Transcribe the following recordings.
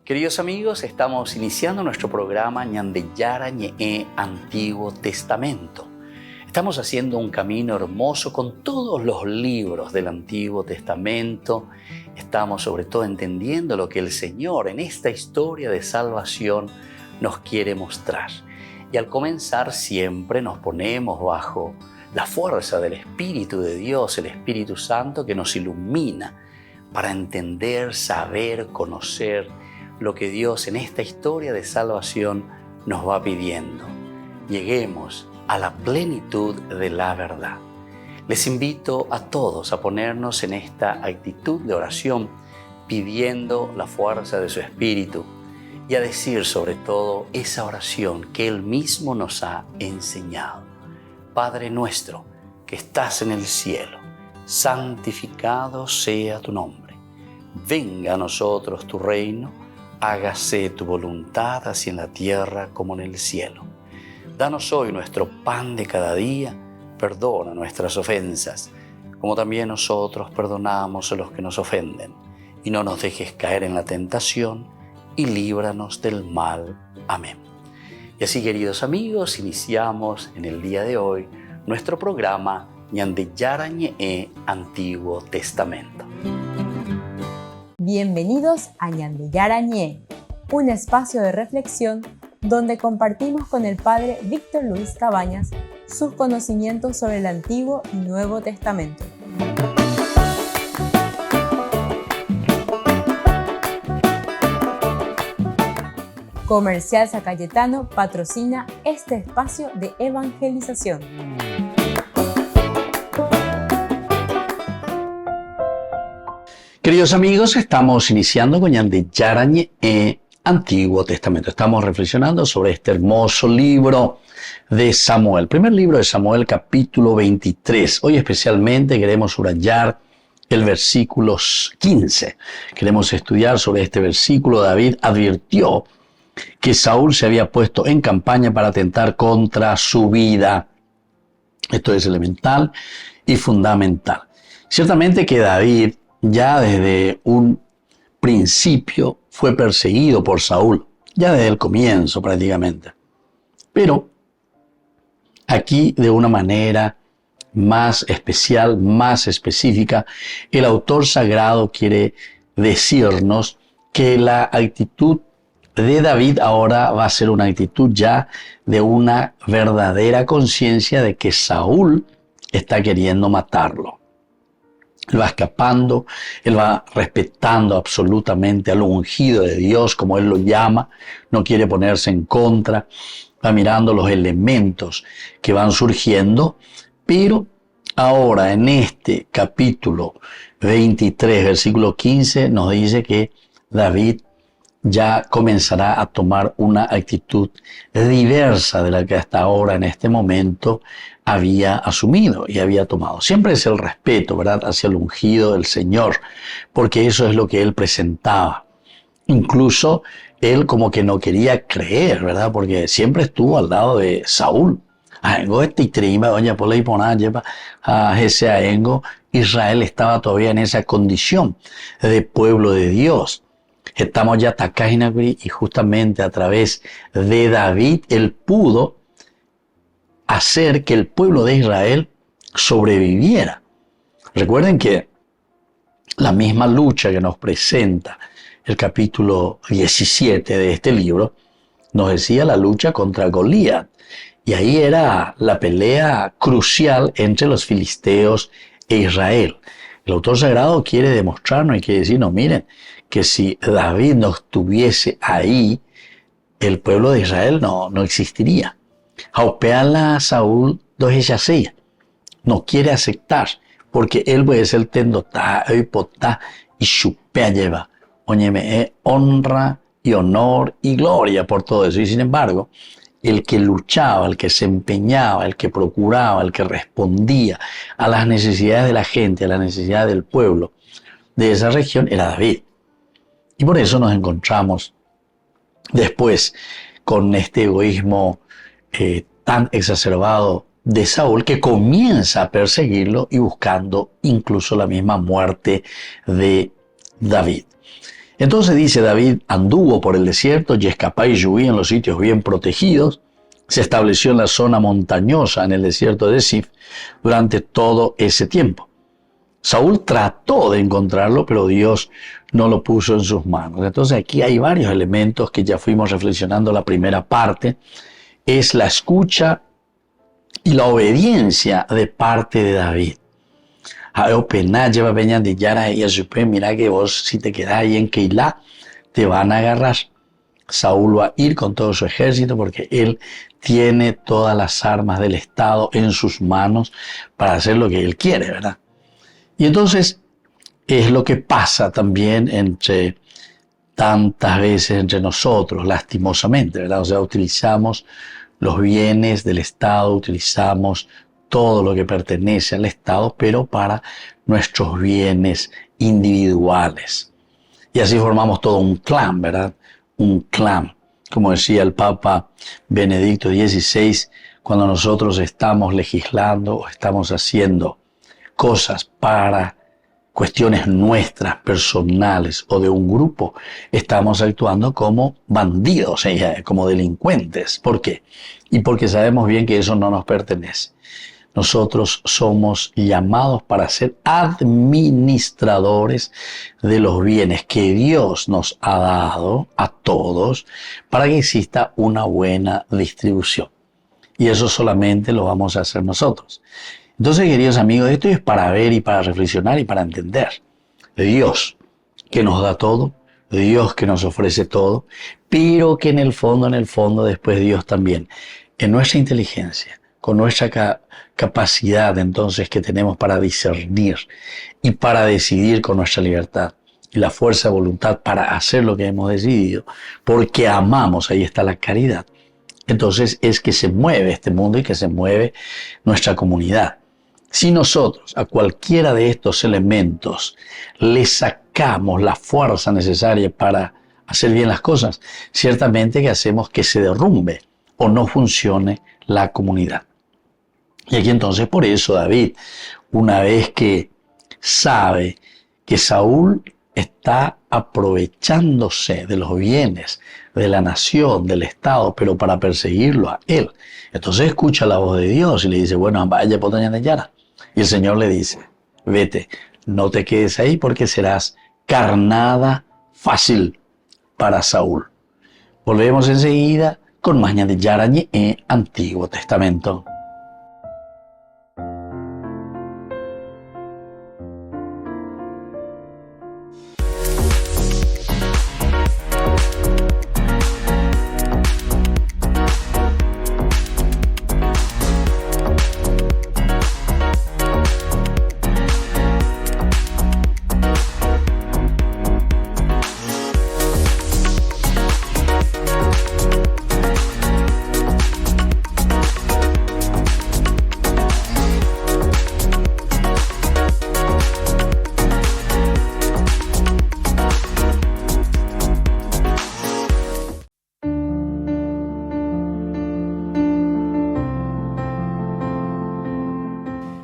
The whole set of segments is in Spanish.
Queridos amigos, estamos iniciando nuestro programa Ñandeyara Ñe'e Antiguo Testamento. Estamos haciendo un camino hermoso con todos los libros del Antiguo Testamento. Estamos sobre todo entendiendo lo que el Señor en esta historia de salvación nos quiere mostrar. Y al comenzar siempre nos ponemos bajo la fuerza del Espíritu de Dios, el Espíritu Santo que nos ilumina para entender, saber, conocer lo que Dios en esta historia de salvación nos va pidiendo. Lleguemos a la plenitud de la verdad. Les invito a todos a ponernos en esta actitud de oración, pidiendo la fuerza de su Espíritu y a decir sobre todo esa oración que Él mismo nos ha enseñado. Padre nuestro que estás en el cielo, santificado sea tu nombre. Venga a nosotros tu reino, hágase tu voluntad así en la tierra como en el cielo. Danos hoy nuestro pan de cada día, perdona nuestras ofensas, como también nosotros perdonamos a los que nos ofenden. Y no nos dejes caer en la tentación, y líbranos del mal. Amén. Y así, queridos amigos, iniciamos en el día de hoy nuestro programa Ñandeyara Ñe'e Antiguo Testamento. Bienvenidos a Ñandeyara Ñe'e, un espacio de reflexión donde compartimos con el Padre Víctor Luis Cabañas sus conocimientos sobre el Antiguo y Nuevo Testamento. Comercial San Cayetano patrocina este espacio de evangelización. Queridos amigos, estamos iniciando con Ñandeyara Ñe'e Antiguo Testamento. Estamos reflexionando sobre este hermoso libro de Samuel. Primer libro de Samuel, capítulo 23. Hoy especialmente queremos subrayar el versículo 15. Queremos estudiar sobre este versículo. David advirtió que Saúl se había puesto en campaña para atentar contra su vida. Esto es elemental y fundamental. Ciertamente que David ya desde un principio fue perseguido por Saúl, ya desde el comienzo prácticamente. Pero aquí de una manera más especial, más específica, el autor sagrado quiere decirnos que la actitud de David ahora va a ser una actitud ya de una verdadera conciencia de que Saúl está queriendo matarlo. Él va escapando, él va respetando absolutamente al ungido de Dios, como él lo llama, no quiere ponerse en contra, va mirando los elementos que van surgiendo, pero ahora en este capítulo 23, versículo 15, nos dice que David ya comenzará a tomar una actitud diversa de la que hasta ahora, en este momento, había asumido y había tomado. Siempre es el respeto, ¿verdad?, hacia el ungido del Señor, porque eso es lo que él presentaba. Incluso él como que no quería creer, ¿verdad?, porque siempre estuvo al lado de Saúl. Israel estaba todavía en esa condición de pueblo de Dios. Estamos ya Takahinaguri y justamente a través de David él pudo hacer que el pueblo de Israel sobreviviera. Recuerden que la misma lucha que nos presenta el capítulo 17 de este libro nos decía la lucha contra Goliat. Y ahí era la pelea crucial entre los filisteos e Israel. El autor sagrado quiere demostrarnos y quiere decirnos, miren, que si David no estuviese ahí, el pueblo de Israel no existiría. Jaupeala Saúl doheshasea. No quiere aceptar, porque él puede ser tendotá, eipotá y chupea lleva. Oñeme, honra y honor y gloria por todo eso. Y sin embargo, el que luchaba, el que se empeñaba, el que procuraba, el que respondía a las necesidades de la gente, a las necesidades del pueblo de esa región era David. Y por eso nos encontramos después con este egoísmo tan exacerbado de Saúl, que comienza a perseguirlo y buscando incluso la misma muerte de David. Entonces dice David, anduvo por el desierto y escapá y lluví en los sitios bien protegidos. Se estableció en la zona montañosa en el desierto de Sif durante todo ese tiempo. Saúl trató de encontrarlo, pero Dios no lo puso en sus manos. Entonces aquí hay varios elementos que ya fuimos reflexionando. La primera parte es la escucha y la obediencia de parte de David. Mira que vos si te quedás ahí en Keilah te van a agarrar. Saúl va a ir con todo su ejército porque él tiene todas las armas del Estado en sus manos para hacer lo que él quiere, ¿verdad? Y entonces es lo que pasa también entre tantas veces entre nosotros, lastimosamente, ¿verdad? O sea, utilizamos los bienes del Estado, utilizamos todo lo que pertenece al Estado, pero para nuestros bienes individuales. Y así formamos todo un clan, ¿verdad? Un clan. Como decía el Papa Benedicto XVI, cuando nosotros estamos legislando o estamos haciendo cosas para cuestiones nuestras, personales o de un grupo, estamos actuando como bandidos, como delincuentes. ¿Por qué? Y porque sabemos bien que eso no nos pertenece. Nosotros somos llamados para ser administradores de los bienes que Dios nos ha dado a todos para que exista una buena distribución. Y eso solamente lo vamos a hacer nosotros. Entonces, queridos amigos, esto es para ver y para reflexionar y para entender. Dios que nos da todo, Dios que nos ofrece todo, pero que en el fondo, después Dios también, en nuestra inteligencia, con nuestra capacidad entonces que tenemos para discernir y para decidir con nuestra libertad y la fuerza de voluntad para hacer lo que hemos decidido, porque amamos, ahí está la caridad. Entonces es que se mueve este mundo y que se mueve nuestra comunidad. Si nosotros a cualquiera de estos elementos le sacamos la fuerza necesaria para hacer bien las cosas, ciertamente que hacemos que se derrumbe o no funcione la comunidad. Y aquí entonces por eso David, una vez que sabe que Saúl está aprovechándose de los bienes de la nación, del Estado, pero para perseguirlo a él, entonces escucha la voz de Dios y le dice, bueno, vaya potaña de Yara. Y el Señor le dice, vete, no te quedes ahí porque serás carnada fácil para Saúl. Volvemos enseguida con Mañana de Yara en Antiguo Testamento.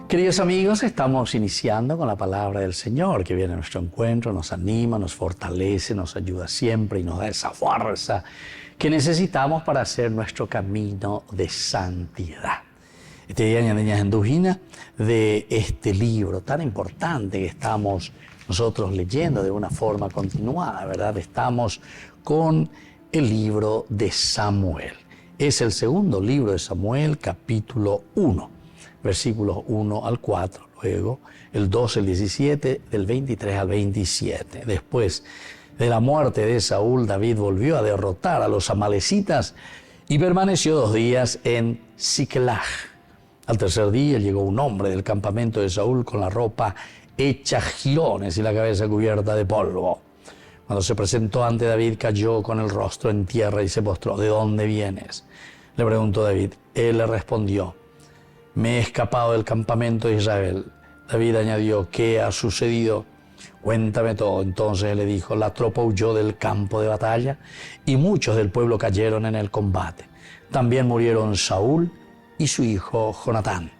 Queridos amigos, estamos iniciando con la palabra del Señor que viene a nuestro encuentro, nos anima, nos fortalece, nos ayuda siempre y nos da esa fuerza que necesitamos para hacer nuestro camino de santidad. Este día añadimos en Dujina de este libro tan importante que estamos nosotros leyendo de una forma continuada, ¿verdad? Estamos con el libro de Samuel. Es el segundo libro de Samuel, capítulo 1. Versículos 1 al 4, luego el 12, el 17, del 23 al 27. Después de la muerte de Saúl, David volvió a derrotar a los amalecitas y permaneció 2 días en Siclag. Al tercer día llegó un hombre del campamento de Saúl con la ropa hecha jirones y la cabeza cubierta de polvo. Cuando se presentó ante David, cayó con el rostro en tierra y se postró. ¿De dónde vienes?, le preguntó David. Él le respondió, me he escapado del campamento de Israel. David añadió, ¿qué ha sucedido? Cuéntame todo. Entonces le dijo, la tropa huyó del campo de batalla y muchos del pueblo cayeron en el combate. También murieron Saúl y su hijo Jonatán.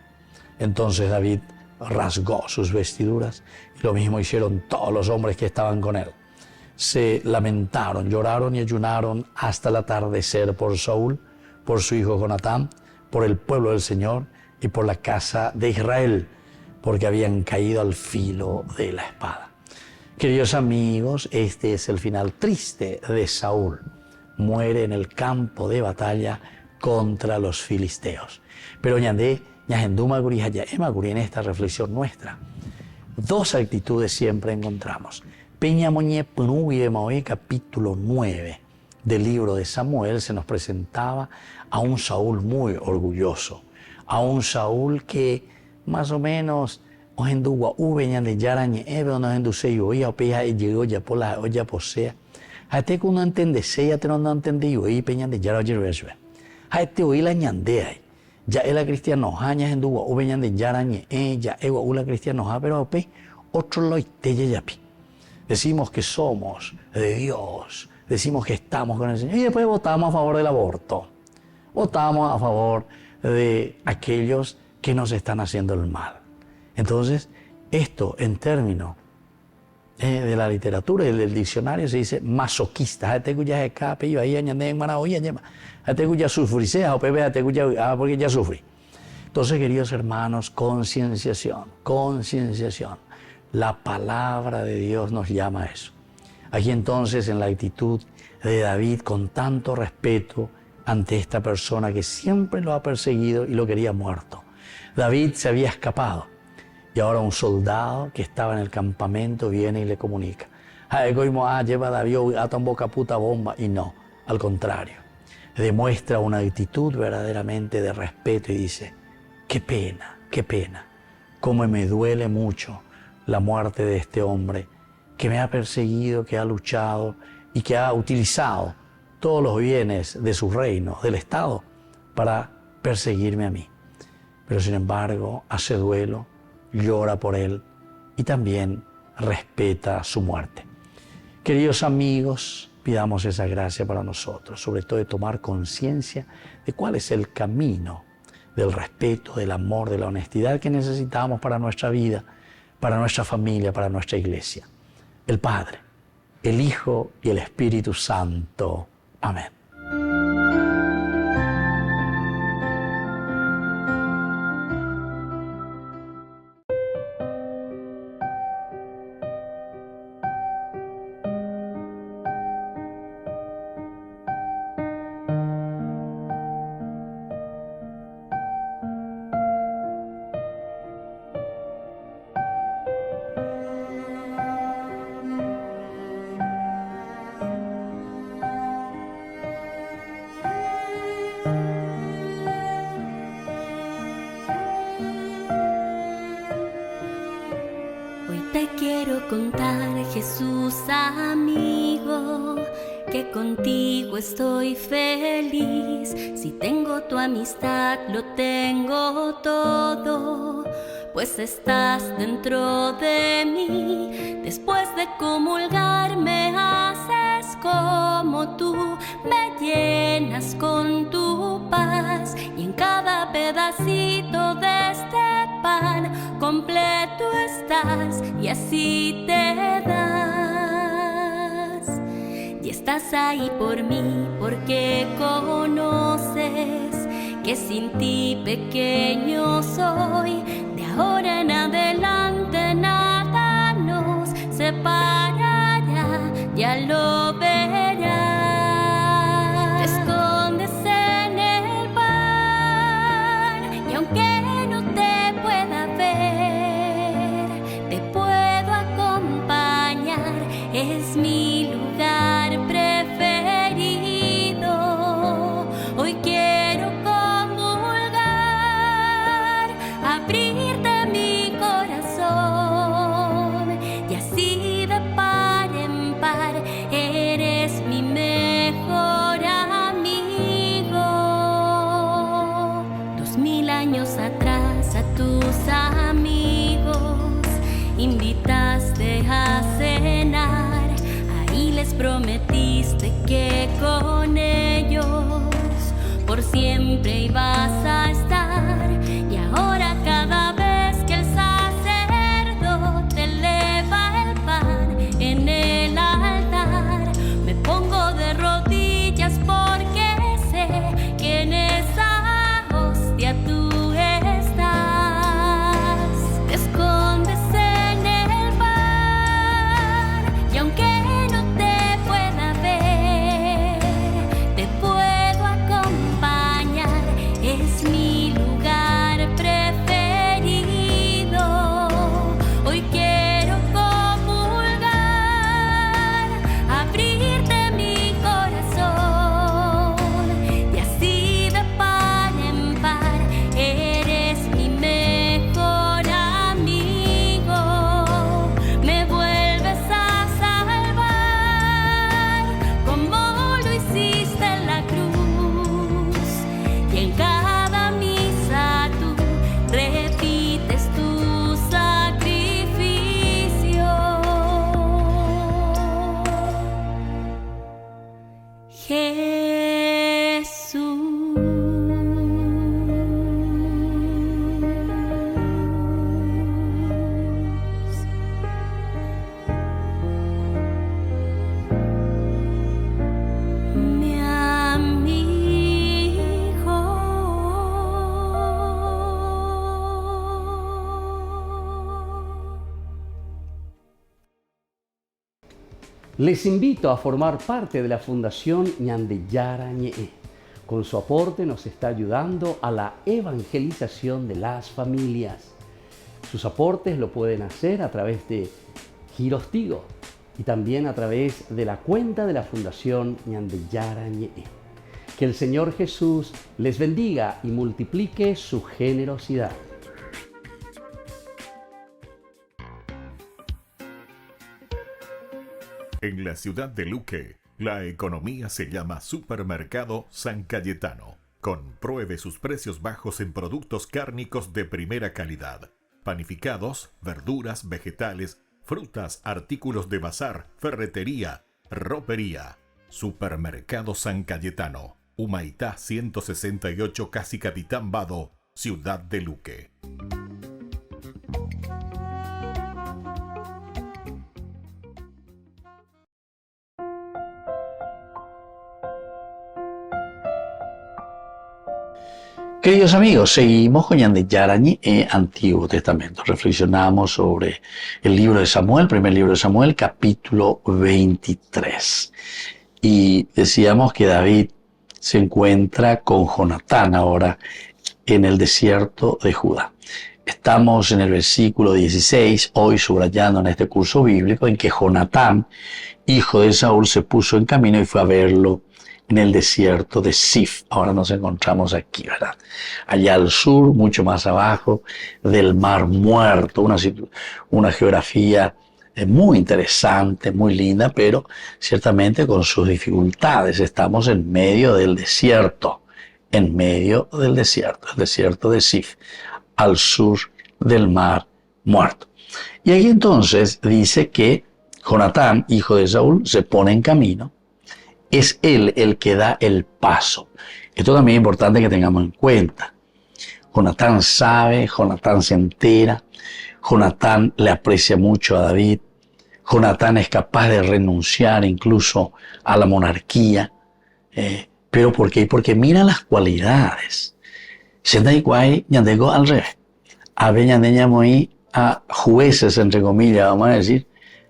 Entonces David rasgó sus vestiduras y lo mismo hicieron todos los hombres que estaban con él. se lamentaron, lloraron y ayunaron hasta el atardecer por Saúl, por su hijo Jonatán, por el pueblo del Señor y por la casa de Israel, porque habían caído al filo de la espada. Queridos amigos, este es el final triste de Saúl. Muere en el campo de batalla contra los filisteos. Pero ñandé, ñajenduma guri haya ema guri, en esta reflexión nuestra, dos actitudes siempre encontramos. Peña Moñé Pnuye Maoé, capítulo 9 del libro de Samuel, se nos presentaba a un Saúl muy orgulloso, a un Saúl que más o menos ojenduwa uveñan de yarañe ebe o no endusei oía o peja y llegó ya por la olla posea. Hate que uno entiende se ya te no entiende yo y peñan de yara oye. Hate oí la ñandea. Ya es la cristiano haña enduwa uveñan de yarañe ya ego ula cristiano ha pero pe otro lo ite ya pi. Decimos que somos de Dios, decimos que estamos con el Señor y después votamos a favor del aborto. Votamos a favor de aquellos que nos están haciendo el mal. Entonces, esto en términos de la literatura y del diccionario se dice masoquista. Porque ya sufrí. Entonces, queridos hermanos, concienciación. La palabra de Dios nos llama a eso. Aquí entonces, en la actitud de David, con tanto respeto ante esta persona que siempre lo ha perseguido y lo quería muerto. David se había escapado y ahora un soldado que estaba en el campamento viene y le comunica. Lleva David a tan boca puta bomba. Y no, al contrario, demuestra una actitud verdaderamente de respeto y dice, qué pena, cómo me duele mucho la muerte de este hombre que me ha perseguido, que ha luchado y que ha utilizado todos los bienes de su reino, del Estado, para perseguirme a mí. Pero sin embargo, hace duelo, llora por él y también respeta su muerte. Queridos amigos, pidamos esa gracia para nosotros, sobre todo de tomar conciencia de cuál es el camino del respeto, del amor, de la honestidad que necesitamos para nuestra vida, para nuestra familia, para nuestra iglesia. El Padre, el Hijo y el Espíritu Santo. Amén. Quiero contar, Jesús amigo, que contigo estoy feliz. Si tengo tu amistad, lo tengo todo, pues estás dentro de mí. Después de comulgar me haces como tú, me llenas con tu paz, y en cada pedacito de este pan completo estás, y así te das. Y estás ahí por mí porque conoces que sin ti pequeño soy. De ahora en adelante nada nos separará, ya lo verás. Te escondes en el pan, y aunque no te pueda ver, te puedo acompañar. Es mi lugar preferido. Hoy quiero comulgar, abrirte mi corazón, y así de par en par eres mi mejor amigo. 2000 años atrás a tus amigos invitaste a cenar, ahí les prometiste que con ellos por siempre ibas a estar. Y ahora cada vez que el sacerdote eleva el pan en el altar, Les invito a formar parte de la Fundación Ñandeyara Ñe'e. Con su aporte nos está ayudando a la evangelización de las familias. Sus aportes lo pueden hacer a través de Giros Tigo y también a través de la cuenta de la Fundación Ñandeyara Ñe'e. Que el Señor Jesús les bendiga y multiplique su generosidad. En la ciudad de Luque, la economía se llama Supermercado San Cayetano. Compruebe sus precios bajos en productos cárnicos de primera calidad. Panificados, verduras, vegetales, frutas, artículos de bazar, ferretería, ropería. Supermercado San Cayetano, Humaitá 168, Casi Capitán Vado, ciudad de Luque. Queridos amigos, seguimos con Ñandeyara Ñe'e, Antiguo Testamento. Reflexionamos sobre el libro de Samuel, primer libro de Samuel, capítulo 23. Y decíamos que David se encuentra con Jonatán ahora en el desierto de Judá. Estamos en el versículo 16, hoy subrayando en este curso bíblico, en que Jonatán, hijo de Saúl, se puso en camino y fue a verlo en el desierto de Sif. Ahora nos encontramos aquí, ¿verdad? Allá al sur, mucho más abajo del Mar Muerto, una geografía muy interesante, muy linda, pero ciertamente con sus dificultades. Estamos en medio del desierto, el desierto de Sif, al sur del Mar Muerto. Y aquí entonces dice que Jonatán, hijo de Saúl, se pone en camino. Es él el que da el paso. Esto también es importante que tengamos en cuenta. Jonatán sabe, Jonatán se entera, Jonatán le aprecia mucho a David, Jonatán es capaz de renunciar incluso a la monarquía. ¿Pero por qué? Porque mira las cualidades. Sendai ñandego al revés. A ver, ñandeñamos ahí a jueces, entre comillas, vamos a decir,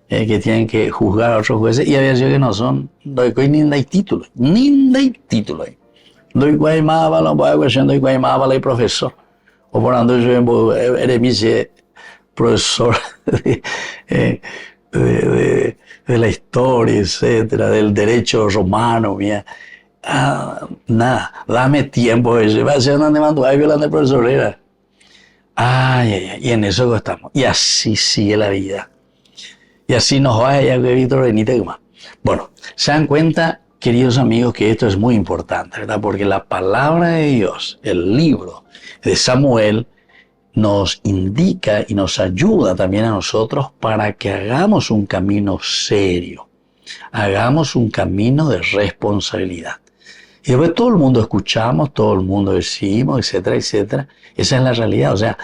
que tienen que juzgar a otros jueces, y había sido que no son, ni hay título. Doy guaymaba, la voy a cuestión, doy guaymaba, la profesor. O por ando yo eres profesor de la historia, etcétera, del derecho romano, mía. Nada, dame tiempo, va a ser donde mando, ahí violando el profesor era. Y en eso estamos. Y así sigue la vida. Y así nos va ya que Víctor Benítez más. Bueno, se dan cuenta, queridos amigos, que esto es muy importante, ¿verdad? Porque la palabra de Dios, el libro de Samuel, nos indica y nos ayuda también a nosotros para que hagamos un camino serio, hagamos un camino de responsabilidad. Y después todo el mundo escuchamos, todo el mundo decimos, etcétera, etcétera. Esa es la realidad. O sea,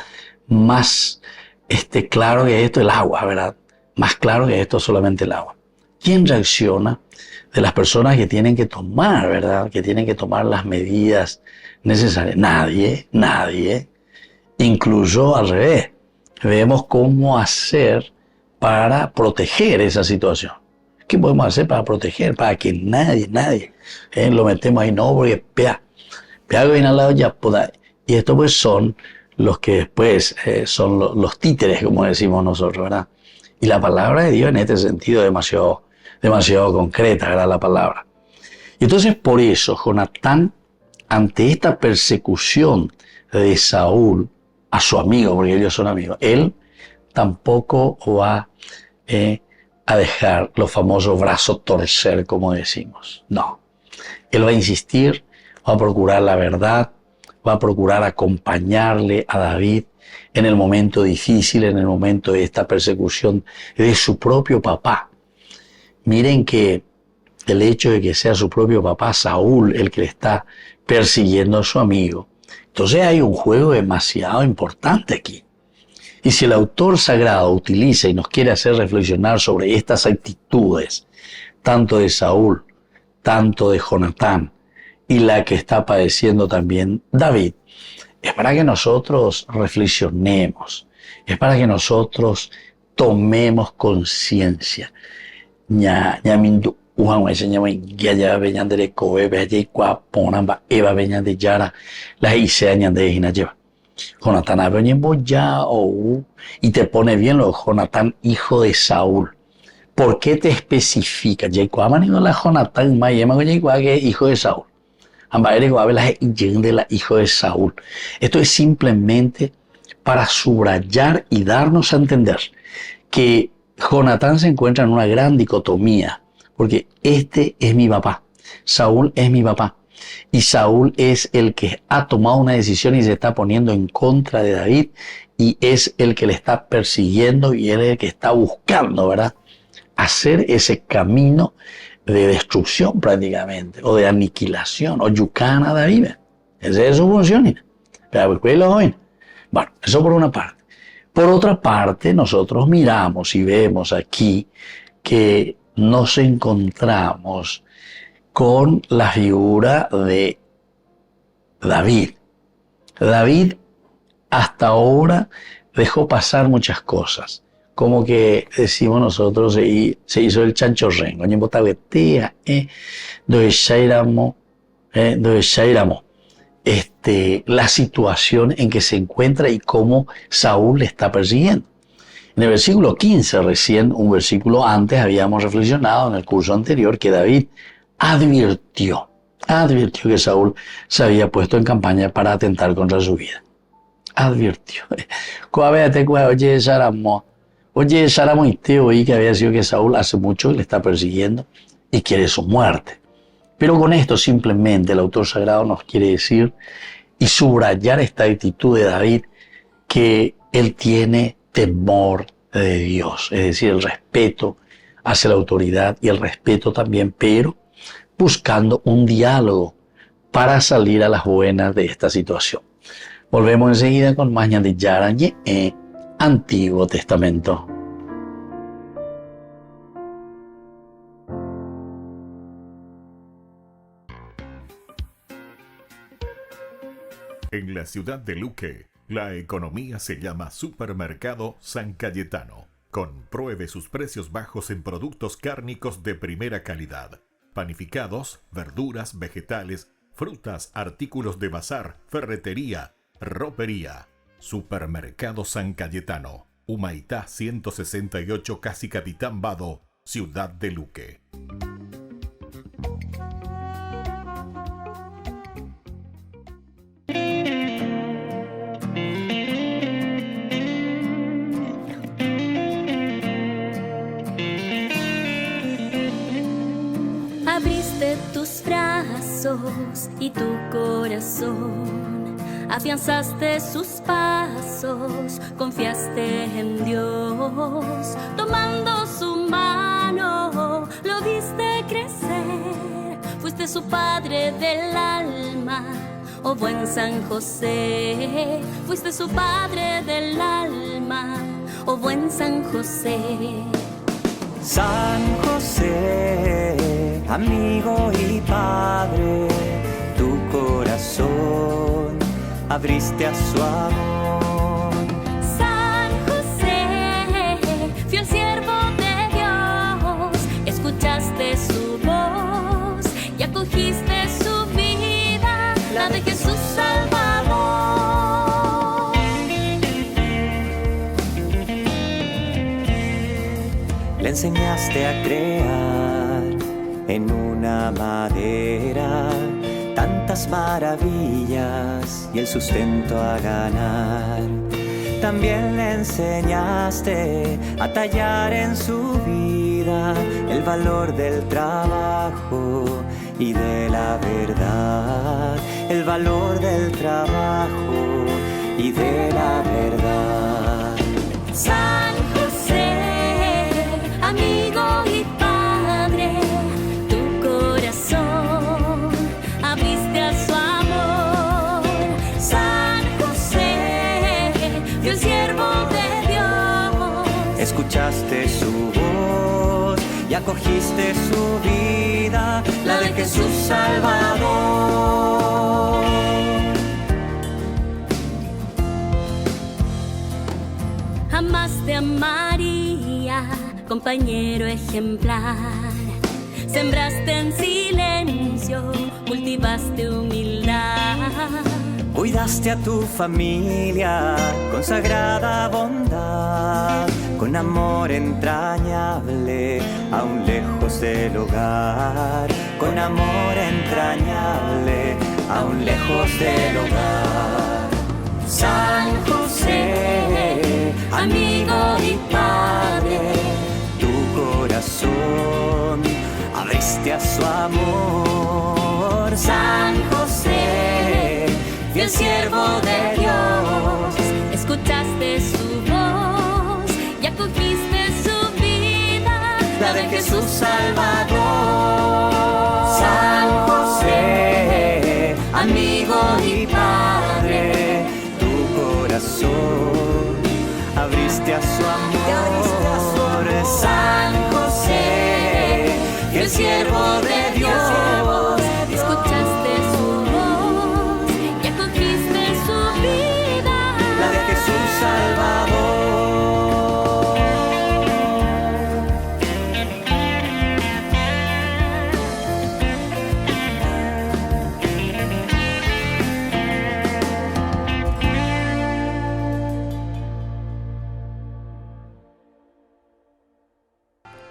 más claro que esto el agua, ¿verdad? Más claro que esto solamente el agua. ¿Quién reacciona de las personas que tienen que tomar, ¿verdad? Que tienen que tomar las medidas necesarias. Nadie. Incluso al revés. Vemos cómo hacer para proteger esa situación. ¿Qué podemos hacer para proteger? Para que nadie, lo metemos ahí, no, porque que viene al lado ya, y estos pues son los que después son los títeres, como decimos nosotros, ¿verdad? Y la palabra de Dios en este sentido es demasiado concreta, ¿verdad? La palabra. Y entonces por eso Jonatán, ante esta persecución de Saúl a su amigo, porque ellos son amigos, él tampoco va a dejar los famosos brazos torcer, como decimos. No. Él va a insistir, va a procurar la verdad, va a procurar acompañarle a David en el momento difícil, en el momento de esta persecución de su propio papá. Miren que el hecho de que sea su propio papá Saúl el que le está persiguiendo a su amigo. Entonces hay un juego demasiado importante aquí. Y si el autor sagrado utiliza y nos quiere hacer reflexionar sobre estas actitudes, tanto de Saúl, tanto de Jonatán, y la que está padeciendo también David, es para que nosotros reflexionemos, es para que nosotros tomemos conciencia. Ñamindu uhan ese ñamen ya veñan de cobe ve kwa ponan ba eva veñan de yara la hice ñande hina lleva. Jonatán abeñembo ya y te pone bien lo de Jonatán, hijo de Saúl. ¿Por qué te especifica? Jacob manido la Jonatán mayema Jacob que es hijo de Saúl. Ambaere la de la hijo de Saúl. Esto es simplemente para subrayar y darnos a entender que Jonatán se encuentra en una gran dicotomía, porque este es mi papá, Saúl es mi papá, y Saúl es el que ha tomado una decisión y se está poniendo en contra de David, y es el que le está persiguiendo y él es el que está buscando, ¿verdad?, hacer ese camino de destrucción prácticamente, o de aniquilación, o yucana a David. Esa es su función. Pero bueno, eso por una parte. Por otra parte, nosotros miramos y vemos aquí que nos encontramos con la figura de David. David hasta ahora dejó pasar muchas cosas. Como que decimos nosotros, se hizo el chanchorrengo. La situación en que se encuentra y cómo Saúl le está persiguiendo. En el versículo 15, recién un versículo antes, habíamos reflexionado en el curso anterior que David advirtió que Saúl se había puesto en campaña para atentar contra su vida. Advirtió. Oye, Sáramo y te oí que había sido que Saúl hace mucho le está persiguiendo y quiere su muerte. Pero con esto simplemente el autor sagrado nos quiere decir y subrayar esta actitud de David, que él tiene temor de Dios, es decir, el respeto hacia la autoridad y el respeto también, pero buscando un diálogo para salir a las buenas de esta situación. Volvemos enseguida con más de Yarañe en Antiguo Testamento. En la ciudad de Luque, la economía se llama Supermercado San Cayetano. Compruebe sus precios bajos en productos cárnicos de primera calidad. Panificados, verduras, vegetales, frutas, artículos de bazar, ferretería, ropería. Supermercado San Cayetano, Humaitá 168, Casi Capitán Vado, ciudad de Luque. Abriste tus brazos y tu corazón, afianzaste sus pasos, confiaste en Dios, tomando su mano, lo viste crecer, fuiste su padre del alma, oh buen San José, fuiste su padre del alma, oh buen San José. San José, amigo y padre, tu corazón abriste a su amor. San José, fiel siervo de Dios, escuchaste su voz y acogiste su vida, la de Jesús Salvador. Le enseñaste a crear en una madera tantas maravillas y el sustento a ganar. También le enseñaste a tallar en su vida el valor del trabajo y de la verdad, el valor del trabajo y de la verdad. San José, amigo y padre, tu escuchaste su voz y acogiste su vida, la de Jesús Salvador. Amaste a María, compañero ejemplar. Sembraste en silencio, cultivaste humildad. Cuidaste a tu familia con sagrada bondad, con amor entrañable, aún lejos del hogar. Con amor entrañable, aún lejos del hogar. San José, amigo y padre, tu corazón abriste a su amor. San José, fiel siervo de Dios, escuchaste su voz y acogiste su vida, la de Jesús Salvador. San José, amigo y padre, tu corazón abriste a su amor. San José, fiel siervo de Dios, escuchaste su voz y acogiste su vida, la de Jesús Salvador.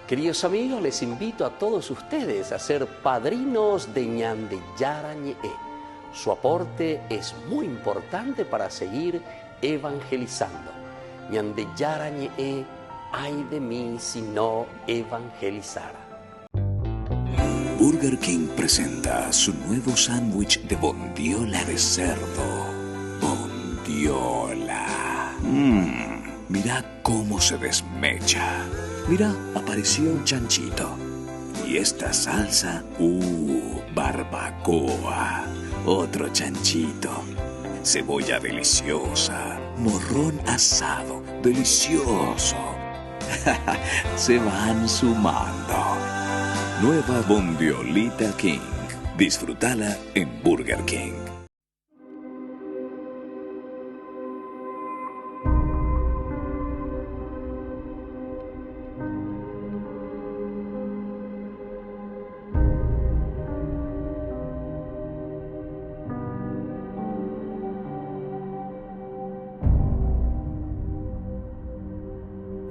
Queridos amigos, les invito a todos ustedes a ser padrinos de Ñande Yara Ñe'e. Su aporte es muy importante para seguir evangelizando. Ñande Yara Ñe'e, ay de mí si no evangelizara. Burger King presenta su nuevo sándwich de bondiola de cerdo. Bondiola. Mira cómo se desmecha. Mira, apareció un chanchito. Y esta salsa, barbacoa. Otro chanchito. Cebolla deliciosa. Morrón asado, delicioso. Se van sumando. Nueva Bondiolita King. Disfrútala en Burger King.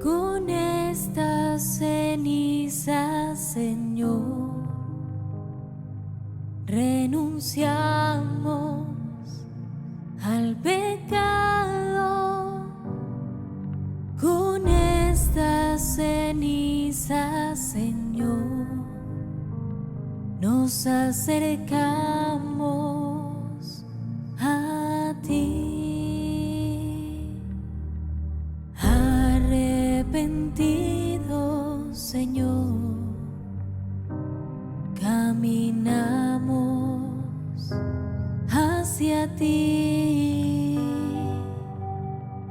Con estas cenizas, Señor, renunciamos al pecado. Con estas cenizas, Señor, nos acercamos a ti. Arrepentidos, Señor, caminamos hacia ti.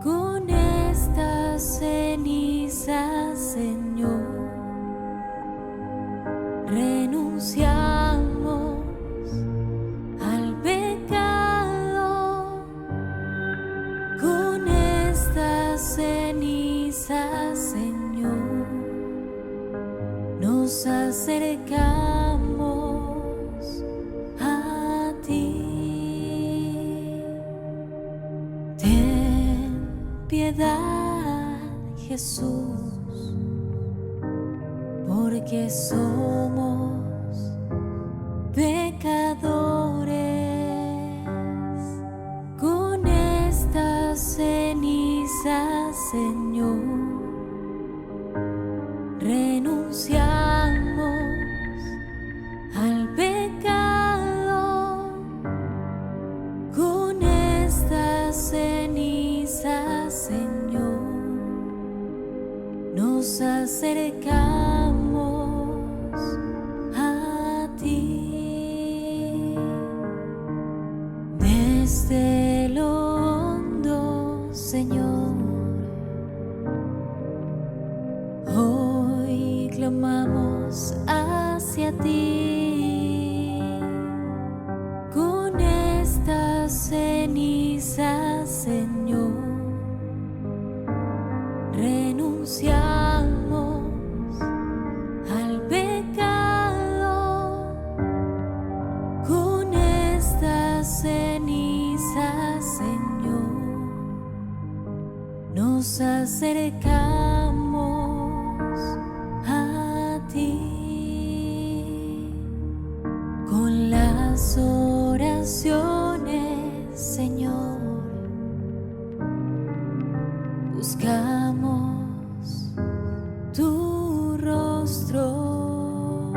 Con estas cenizas, Señor, renunciamos al pecado. Con estas cenizas, Señor, nos acercamos a ti. Ten piedad, Jesús, porque somos pecadores. Con estas cenizas, Señor, renunciamos al pecado. Con estas cenizas, Señor, nos acercamos a ti. Desde lo hondo, Señor, ojos hacia ti. Con estas cenizas, Señor, renunciamos al pecado. Con estas cenizas, Señor, nos acercamos a ti. Con las oraciones, Señor, buscamos tu rostro.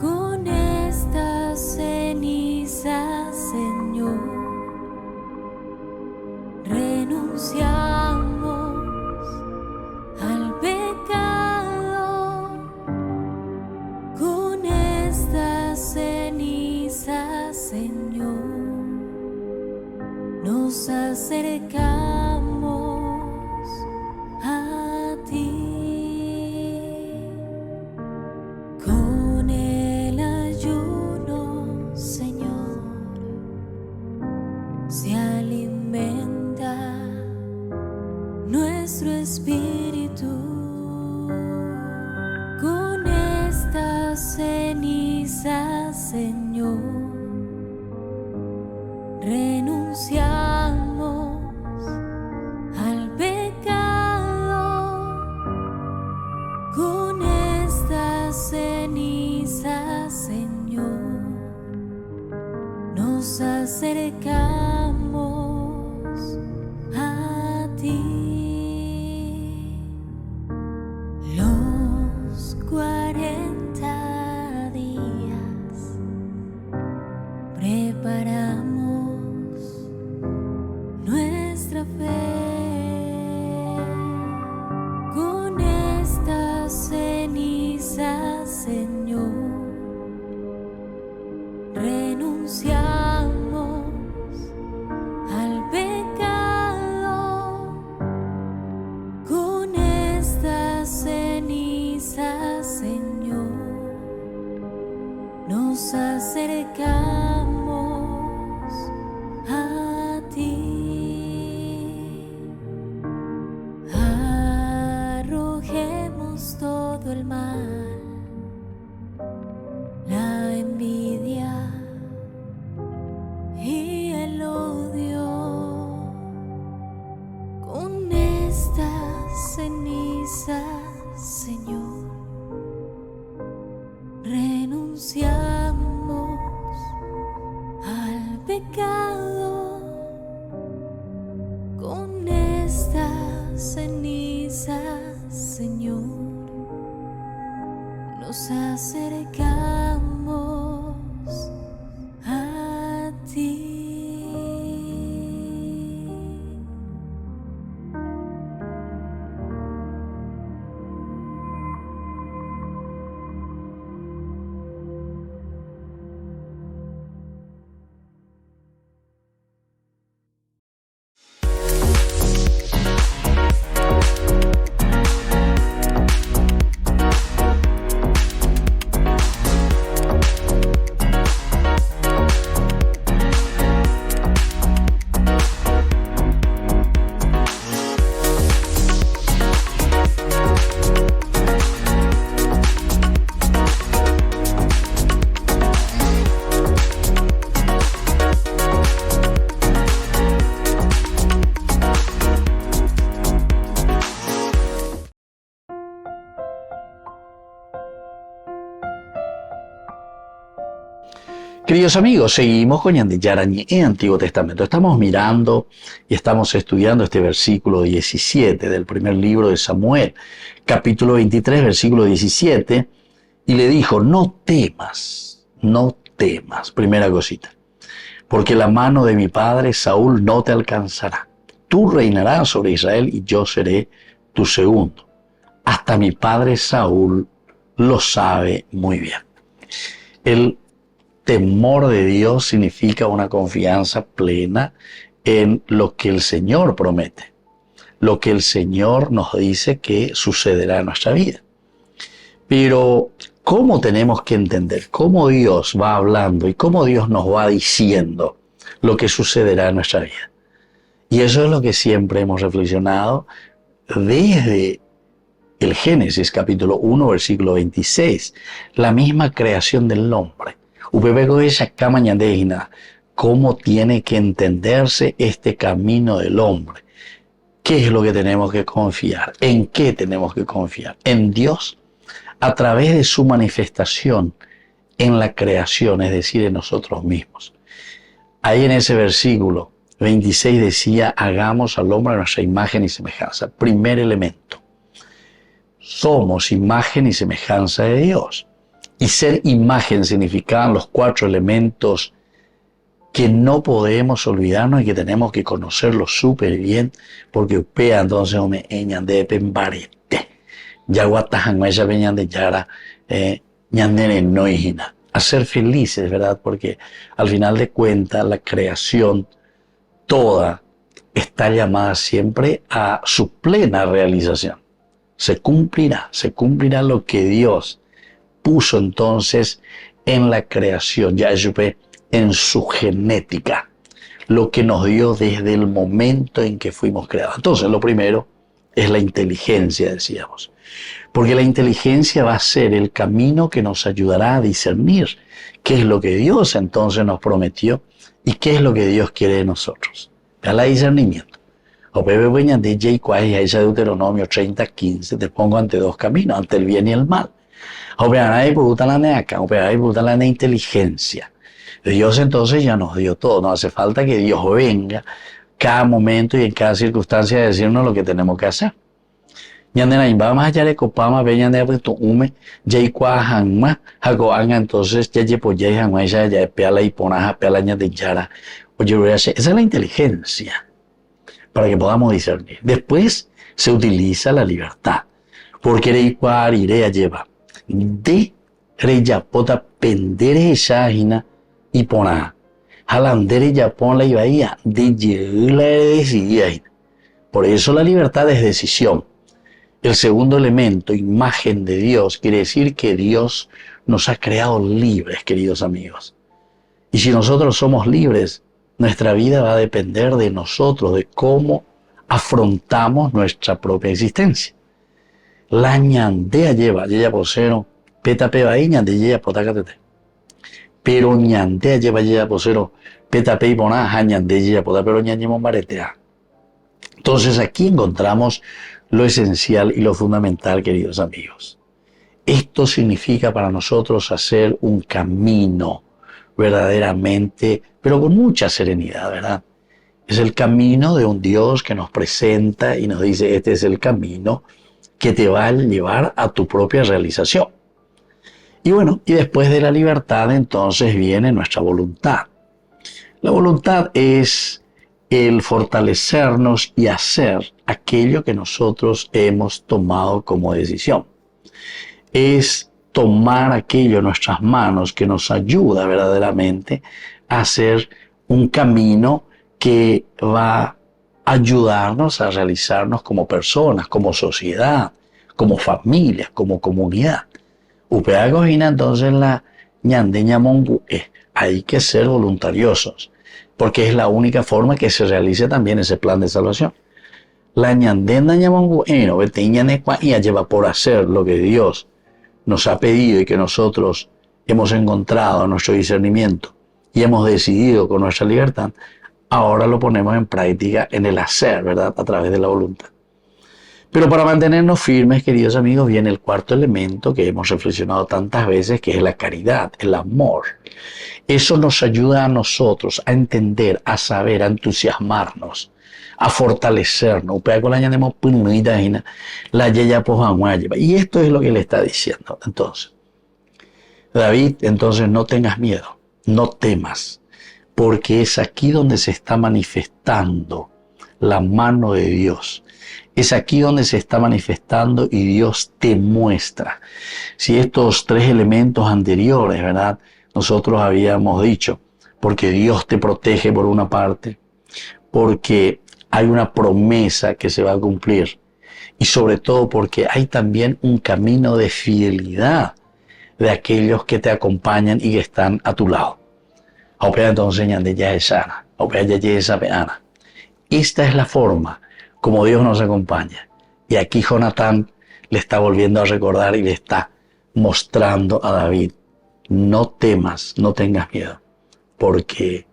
Con estas cenizas, Señor, renunciamos al pecado. Con estas cenizas, Señor, nos acercamos a ti. Con el ayuno, Señor, se alimenta nuestro espíritu. Con estas cenizas, Señor, renunciamos al pecado. Con estas cenizas, Señor, nos acercamos a ti. Los 40 días preparamos nuestra fe. Con estas cenizas, Señor, renunciamos al pecado. Con estas cenizas, Señor, nos acercamos a ti. Arrojemos todo el mal, la envidia y el odio. Con estas cenizas, Señor, renunciamos al pecado. Con estas cenizas, Señor, nos acercamos a ti. Queridos amigos, seguimos con Yarañé en Antiguo Testamento. Estamos mirando y estamos estudiando este versículo 17 del primer libro de Samuel, capítulo 23, versículo 17, y le dijo, no temas, primera cosita, porque la mano de mi padre Saúl no te alcanzará. Tú reinarás sobre Israel y yo seré tu segundo. Hasta mi padre Saúl lo sabe muy bien. El temor de Dios significa una confianza plena en lo que el Señor promete, lo que el Señor nos dice que sucederá en nuestra vida. Pero, ¿cómo tenemos que entender? ¿Cómo Dios va hablando y cómo Dios nos va diciendo lo que sucederá en nuestra vida? Y eso es lo que siempre hemos reflexionado desde el Génesis capítulo 1, versículo 26. La misma creación del hombre. ¿Cómo tiene que entenderse este camino del hombre? ¿Qué es lo que tenemos que confiar? ¿En qué tenemos que confiar? En Dios, a través de su manifestación en la creación, es decir, en nosotros mismos. Ahí en ese versículo 26 decía, hagamos al hombre a nuestra imagen y semejanza. Primer elemento. Somos imagen y semejanza de Dios. Y ser imagen significaban los 4 elementos que no podemos olvidarnos y que tenemos que conocerlo súper bien, porque upea entonces me eñan de pembarete. Ya guatajan ella veñan de yara ñandere noijina. A ser felices, ¿verdad? Porque al final de cuentas la creación toda está llamada siempre a su plena realización. Se cumplirá lo que Dios puso entonces en la creación, ya supe, en su genética, lo que nos dio desde el momento en que fuimos creados. Entonces, lo primero es la inteligencia, decíamos, porque la inteligencia va a ser el camino que nos ayudará a discernir qué es lo que Dios entonces nos prometió y qué es lo que Dios quiere de nosotros. Vea la discernimiento. O Pepe Bueña de J. Quay, esa Deuteronomio 30:15, te pongo ante 2 caminos, ante el bien y el mal. O vea, nadie puta la neaca, o vea, puta la inteligencia. Dios entonces ya nos dio todo, no hace falta que Dios venga cada momento y en cada circunstancia a decirnos lo que tenemos que hacer. Vamos allá de copama, veñan de ume, J. Quay, Jacoanga, entonces ya llepoye, Hanma, ya peala y ponaja, pealaña de yara. Esa es la inteligencia, para que podamos discernir. Después se utiliza la libertad, porque Reikuar irea lleva de reyapota pendere esa y poná jalandere yapón la ibaía de la decidida. Por eso la libertad es decisión. El segundo elemento, imagen de Dios, quiere decir que Dios nos ha creado libres, queridos amigos. Y si nosotros somos libres, nuestra vida va a depender de nosotros, de cómo afrontamos nuestra propia existencia. La ñandea lleva, yeya posero, peta peba y ñande yeya potacatete. Pero ñandea lleva yeya posero, peta pe y ponaja, ñande yeya pota, pero ñañemos maretea. Entonces aquí encontramos lo esencial y lo fundamental, queridos amigos. Esto significa para nosotros hacer un camino verdaderamente, pero con mucha serenidad, ¿verdad? Es el camino de un Dios que nos presenta y nos dice, este es el camino que te va a llevar a tu propia realización. Y bueno, y después de la libertad entonces viene nuestra voluntad. La voluntad es el fortalecernos y hacer aquello que nosotros hemos tomado como decisión. Es tomar aquello en nuestras manos que nos ayuda verdaderamente a hacer un camino que va a ayudarnos a realizarnos como personas, como sociedad, como familia, como comunidad. Upea cojina entonces la ñandeña mongu, hay que ser voluntariosos, porque es la única forma que se realice también ese plan de salvación. La ñandenda ñamongu, no veteña necua y lleva por hacer lo que Dios nos ha pedido y que nosotros hemos encontrado en nuestro discernimiento y hemos decidido con nuestra libertad, ahora lo ponemos en práctica en el hacer, ¿verdad? A través de la voluntad. Pero para mantenernos firmes, queridos amigos, viene el cuarto elemento que hemos reflexionado tantas veces, que es la caridad, el amor. Eso nos ayuda a nosotros a entender, a saber, a entusiasmarnos, a fortalecernos. Y esto es lo que le está diciendo. Entonces, David, entonces no tengas miedo, no temas, porque es aquí donde se está manifestando la mano de Dios. Es aquí donde se está manifestando y Dios te muestra. Si estos 3 elementos anteriores, ¿verdad? Nosotros habíamos dicho, porque Dios te protege por una parte, porque hay una promesa que se va a cumplir y sobre todo porque hay también un camino de fidelidad de aquellos que te acompañan y que están a tu lado. Entonces, esta es la forma como Dios nos acompaña. Y aquí Jonatán le está volviendo a recordar y le está mostrando a David: no temas, no tengas miedo, porque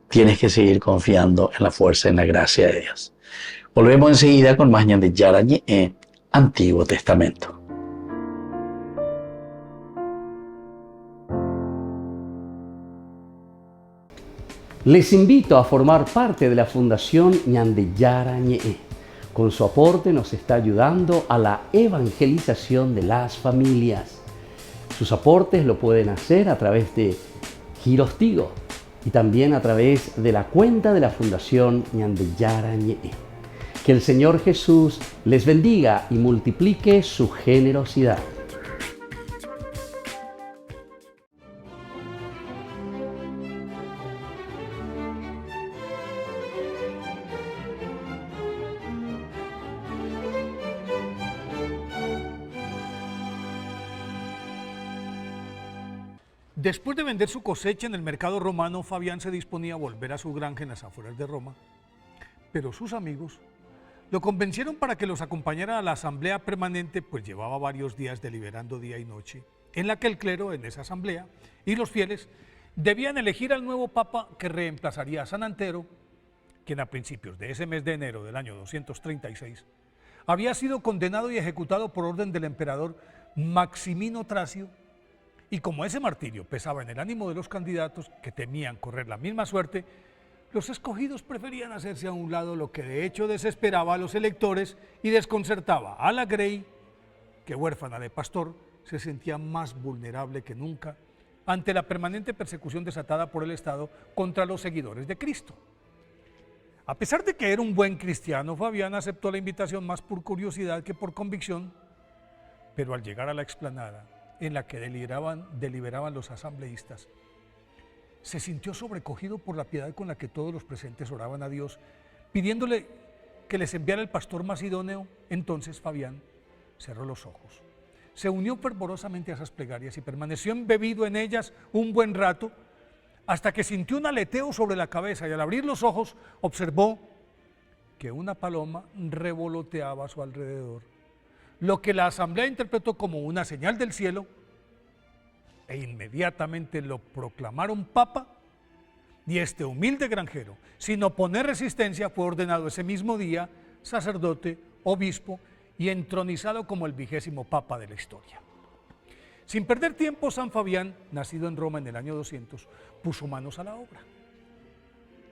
tienes que seguir confiando en la fuerza y en la gracia de Dios. Volvemos enseguida con más Ñande Yarañe en Antiguo Testamento. Les invito a formar parte de la Fundación Ñande Yarañe. Con su aporte nos está ayudando a la evangelización de las familias. Sus aportes lo pueden hacer a través de Giros Tigo y también a través de la cuenta de la Fundación Ñande Yarañe. Que el Señor Jesús les bendiga y multiplique su generosidad. Después de vender su cosecha en el mercado romano, Fabián se disponía a volver a su granja en las afueras de Roma, pero sus amigos lo convencieron para que los acompañara a la asamblea permanente, pues llevaba varios días deliberando día y noche, en la que el clero en esa asamblea y los fieles debían elegir al nuevo papa que reemplazaría a San Antero, quien a principios de ese mes de enero del año 236 había sido condenado y ejecutado por orden del emperador Maximino Tracio. Y como ese martirio pesaba en el ánimo de los candidatos, que temían correr la misma suerte, los escogidos preferían hacerse a un lado, lo que de hecho desesperaba a los electores y desconcertaba a la Grey, que huérfana de pastor se sentía más vulnerable que nunca ante la permanente persecución desatada por el Estado contra los seguidores de Cristo. A pesar de que era un buen cristiano, Fabián aceptó la invitación más por curiosidad que por convicción, pero al llegar a la explanada en la que deliberaban los asambleístas, se sintió sobrecogido por la piedad con la que todos los presentes oraban a Dios, pidiéndole que les enviara el pastor más idóneo. Entonces Fabián cerró los ojos, se unió fervorosamente a esas plegarias y permaneció embebido en ellas un buen rato, hasta que sintió un aleteo sobre la cabeza y al abrir los ojos observó que una paloma revoloteaba a su alrededor, lo que la asamblea interpretó como una señal del cielo, e inmediatamente lo proclamaron papa, y este humilde granjero, sin oponer resistencia, fue ordenado ese mismo día sacerdote, obispo y entronizado como el 20º papa de la historia. Sin perder tiempo, San Fabián, nacido en Roma en el año 200, puso manos a la obra,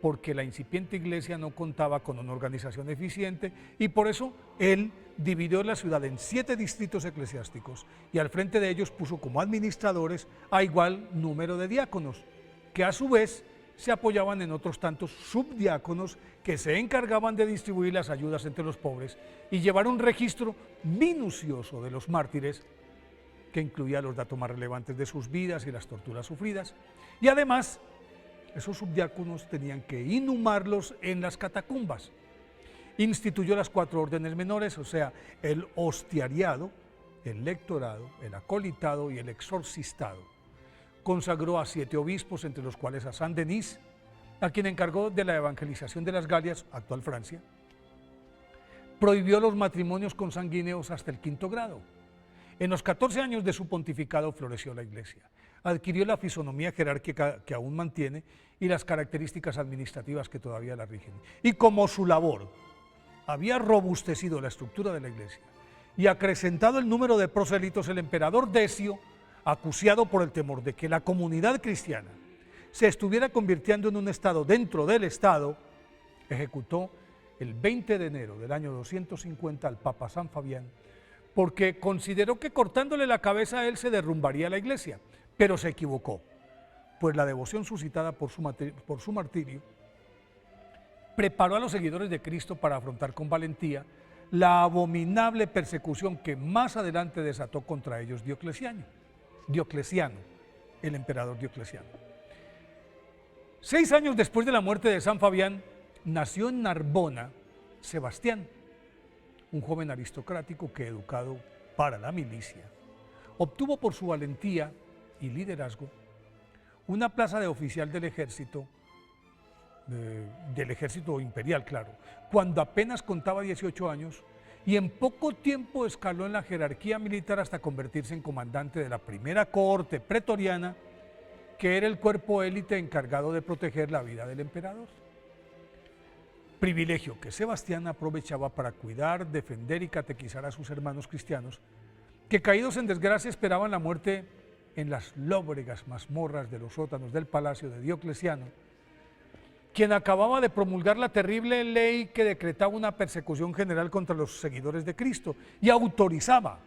porque la incipiente iglesia no contaba con una organización eficiente y por eso él dividió la ciudad en 7 distritos eclesiásticos y al frente de ellos puso como administradores a igual número de diáconos, que a su vez se apoyaban en otros tantos subdiáconos que se encargaban de distribuir las ayudas entre los pobres y llevar un registro minucioso de los mártires, que incluía los datos más relevantes de sus vidas y las torturas sufridas, y además esos subdiáconos tenían que inhumarlos en las catacumbas. Instituyó las 4 órdenes menores, o sea, el hostiariado, el lectorado, el acolitado y el exorcistado. Consagró a 7 obispos, entre los cuales a San Denis, a quien encargó de la evangelización de las Galias, actual Francia. Prohibió los matrimonios consanguíneos hasta el 5º grado. En los 14 años de su pontificado floreció la Iglesia. Adquirió la fisonomía jerárquica que aún mantiene y las características administrativas que todavía la rigen. Y como su labor había robustecido la estructura de la Iglesia y acrecentado el número de prosélitos, el emperador Decio, acuciado por el temor de que la comunidad cristiana se estuviera convirtiendo en un Estado dentro del Estado, ejecutó el 20 de enero del año 250 al Papa San Fabián, porque consideró que cortándole la cabeza a él se derrumbaría la Iglesia, pero se equivocó, pues la devoción suscitada por su martirio preparó a los seguidores de Cristo para afrontar con valentía la abominable persecución que más adelante desató contra ellos Diocleciano, el emperador Diocleciano. 6 años después de la muerte de San Fabián, nació en Narbona Sebastián, un joven aristocrático que, educado para la milicia, obtuvo por su valentía y liderazgo una plaza de oficial del ejército imperial, claro, cuando apenas contaba 18 años, y en poco tiempo escaló en la jerarquía militar hasta convertirse en comandante de la primera cohorte pretoriana, que era el cuerpo élite encargado de proteger la vida del emperador. Privilegio que Sebastián aprovechaba para cuidar, defender y catequizar a sus hermanos cristianos, que caídos en desgracia esperaban la muerte en las lóbregas mazmorras de los sótanos del palacio de Diocleciano, quien acababa de promulgar la terrible ley que decretaba una persecución general contra los seguidores de Cristo y autorizaba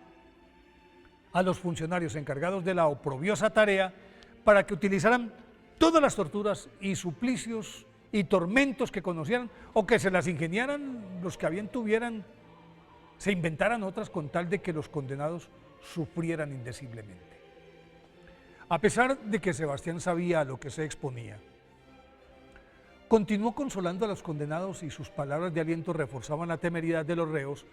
a los funcionarios encargados de la oprobiosa tarea para que utilizaran todas las torturas y suplicios y tormentos que conocieran, o que se las ingeniaran los que a bien tuvieran, se inventaran otras con tal de que los condenados sufrieran indeciblemente. A pesar de que Sebastián sabía a lo que se exponía, continuó consolando a los condenados, y sus palabras de aliento reforzaban la temeridad de los reos,